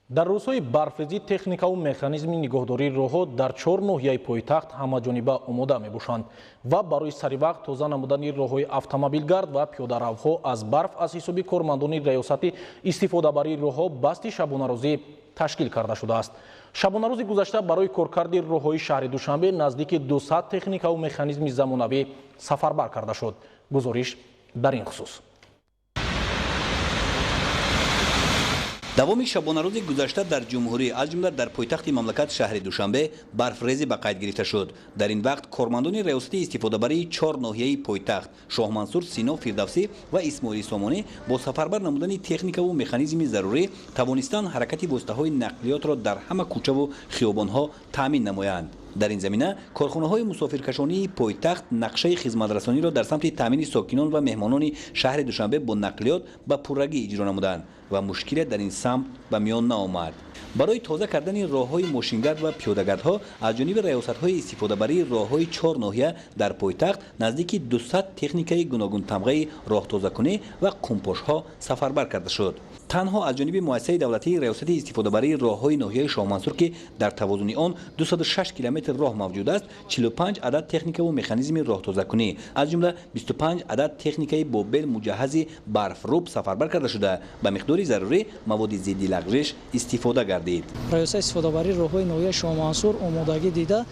дар рӯзҳои барфрезӣ техникаву механизми нигоҳдории роҳҳо дар 4 ноҳияи пойтахт ҳамаҷониба омода мебошанд ва барои саривақт тоза намудани роҳҳои автомобилгард ва пиёдаравҳо аз барф аз ҳисоби кормандони раёсати истифодабарии роҳҳо басти шабонарӯзӣ ташкил карда шудааст. Шабонарӯзи гузашта барои коркарди роҳҳои шаҳри Душанбе наздики 200 техникаву механизми замонавӣ сафарбар карда шуд. гузориш дар ин хусус. давоми шабонарӯзи гузашта дар ҷумҳурӣ аз ҷумла дар пойтахти мамлакат шаҳри Душанбе барфрезӣ ба қайд гирифта шуд. дар ин вақт кормандони раёсати истифодабарии 4 ноҳияи пойтахт Шоҳмансур, Сино, Фирдавсӣ ва Исмоили Сомонӣ бо сафарбар намудани техникаву механизми зарурӣ тавонистанд ҳаракати воситаҳои нақлиётро дар ҳама кӯчаву хиёбонҳо таъмин намоянд. дар ин замина корхонаҳои мусофиркашонии пойтахт нақшаи хизматрасониро дар самти таъмини сокинон ва меҳмонони шаҳри Душанбе бо нақлиёт ба пуррагӣ иҷро намуданд ва мушкиле дар ин самт ба миён наомад. барои тоза кардани роҳҳои мошингард ва пиёдагардҳо аз ҷониби раёсатҳои истифодабарии роҳҳои 4 ноҳия дар пойтахт наздики 200 техникаи гуногунтамғаи роҳтозакунӣ ва қумпошҳо сафарбар карда шуд. танҳо аз ҷониби муассисаи давлатии раёсати истифодабарии роҳҳои ноҳияи Шоҳмансур ки дар тавозуни он 206 километр роҳ мавҷуд аст, 45 адад техникаву механизми роҳтозакунӣ аз ҷумла 25 адад техникаи бо бел муҷаҳҳази барфрӯб сафарбар карда шуда ба миқдори зарурӣ маводи зидди лағжиш истифода гардид. раёсати истифодабарии роҳҳои ноҳияи Шоҳмансур омодагӣ дида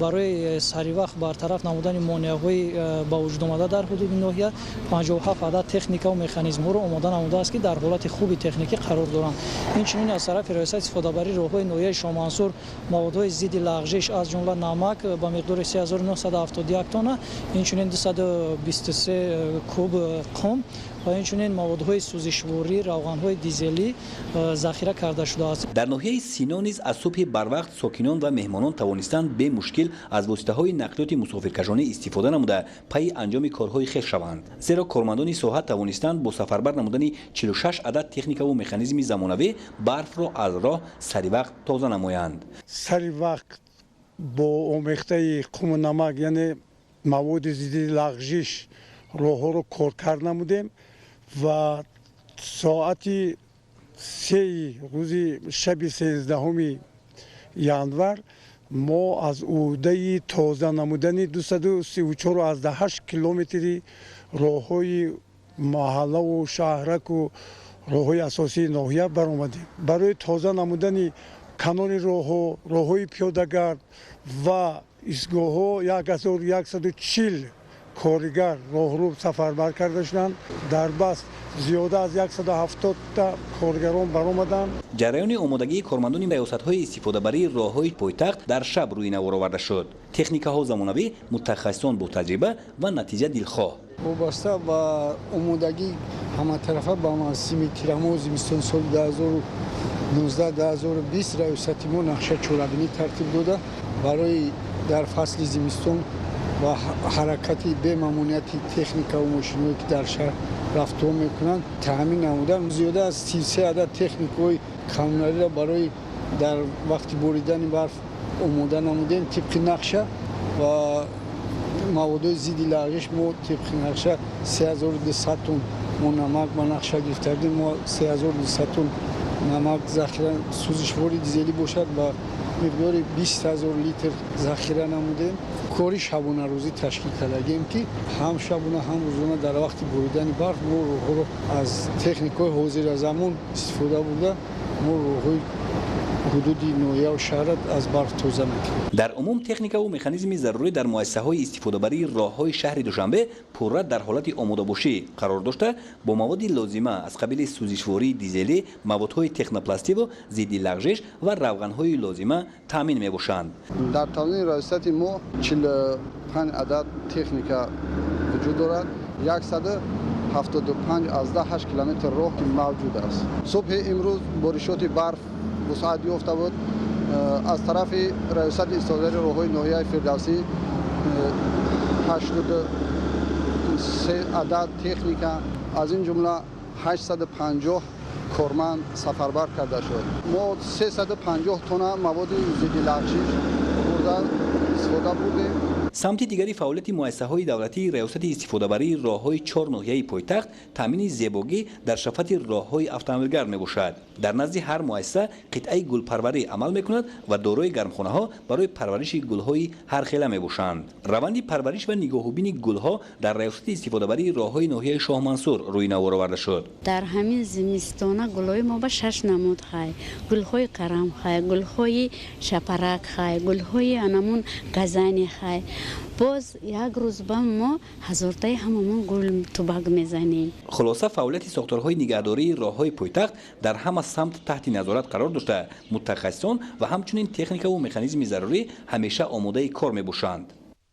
барои саривақт бартараф намудани монеаҳои ба вуҷуд омада дар ҳудуди ноҳия 57 адад техникаву механизмҳоро омода намудааст ки дар ҳолати хуби техникӣ қарор доранд. инчунин аз тарафи раёсати истифодабарии роҳҳои ноҳияи Шоҳмансур маводҳои зидди лағжиш аз ҷумла намак ба миқдори 3971 тонна, инчунин 223 куб қум ва инчунин маводҳои сӯзишворӣ, равғанҳои дизелӣ захира карда шудааст. дар ноҳияи Сино низ аз субҳи барвақт сокинон ва меҳмонон тавонистанд бе мушкил аз воситаҳои нақлиёти мусофиркашонӣ истифода намуда пайи анҷоми корҳои хеш шаванд. зеро кормандони соҳа тавонистанд бо сафарбар намудани 46 адад техникаву механизми замонавӣ барфро аз роҳ саривақт тоза намоянд. саривақт бо омехтаи қуму намак, яъне маводи зидди лағжиш роҳҳоро коркар намудем ва соати 3 рӯзи шаби 13 январ мо аз ӯҳдаи тоза намудани 234,8 километри роҳҳои маҳаллаву шаҳраку роҳҳои асосии ноҳия баромадем. барои тоза намудани канони роҳҳо, роҳҳои пиёдагард ва истгоҳҳо 1140 коригар роҳрӯ сафарбар карда шуданд. дар баст зиёда аз 170 коргарон баромаданд. ҷараёни омодагии кормандони раёсатҳои истифодабарии роҳҳои пойтахт дар шаб рӯи навор оварда шуд. техникаҳо замонавӣ, мутахассисон бо таҷриба ва натиҷа дилхоҳ. вобаста ба омодагии ҳаматарафа ба мавсими тирамоҳ зимистони соли 2019-2020 раёсати мо нақша чорабинӣ тартиб дода барои дар фасли зимистон ва ҳаракати бемамонияти техникаву мошиноҳое ки дар шаҳр рафтуом мекунанд таъмин намуданд. зиёда аз 33 адад техникаҳои камёнариро барои дар вақти боридани барф омода намудем тибқи нақша ва маводҳои зидди лағжиш мо тибқи нақша 3200 тонн мо намак ба нақша гирифта кардем. мо 3200 тонн намак захира сӯзишвори дизелӣ бошад ба миқдори 20,000 литр захира намудем. кори шабонарӯзӣ ташкил кардагем ки ҳам шабона ҳам рӯзона дар вақти боридани барф мо роҳҳоро аз техникаҳои ҳозиразамон истифода бурда мо роҳҳои ҳудуди ноҳияу шаҳра аз барф тоза мекунем. дар умум техникаву механизми зарурӣ дар муассисаҳои истифодабарии роҳҳои шаҳри Душанбе пурра дар ҳолати омодабошӣ қарор дошта бо маводи лозима аз қабили сӯзишвории дизелӣ, маводҳои технопластиву зидди лағжиш ва равғанҳои лозима таъмин мебошанд. дар тавони раёсати мо 45 адад техника вуҷуд дорад. 175 километр роҳ мавҷуд аст. субҳи имрӯз боришоти барф вусъат ёфта буд. аз тарафи раёсати истифодабарии роҳҳои ноҳияи Фирдавсӣ 83 адад техника аз ин ҷумла 850 корманд сафарбар карда шуд. мо 350 тонна маводи зидди лағжиш бурда истифода бурдем. самти дигари фаъолияти муассисаҳои давлатии раёсати истифодабарии роҳҳои чор ноҳияи пойтахт таъмини зебогӣ дар шафати роҳҳои автомобилгард мебошад. дар назди ҳар муассиса қитъаи гулпарварӣ амал мекунад ва дорои гармхонаҳо барои парвариши гулҳои ҳархела мебошанд. раванди парвариш ва нигоҳубини гулҳо дар раёсати истифодабарии роҳҳои ноҳияи Шоҳмансур рӯи нав оварда шуд. дар ҳамин зимистона гулҳои мо ба 6 намуд хай, гулҳои карам хай, гулҳои шапарак хай, гулҳои анамун газани хай. боз як рӯз ба мо ҳазортаи ҳамамон гул тубак мезанем. хулоса фаъолияти сохторҳои нигаҳдории роҳҳои пойтахт дар ҳама самт таҳти назорат қарор дошта, мутахассисон ва ҳамчунин техникаву механизми зарурӣ ҳамеша омодаи кор мебошанд.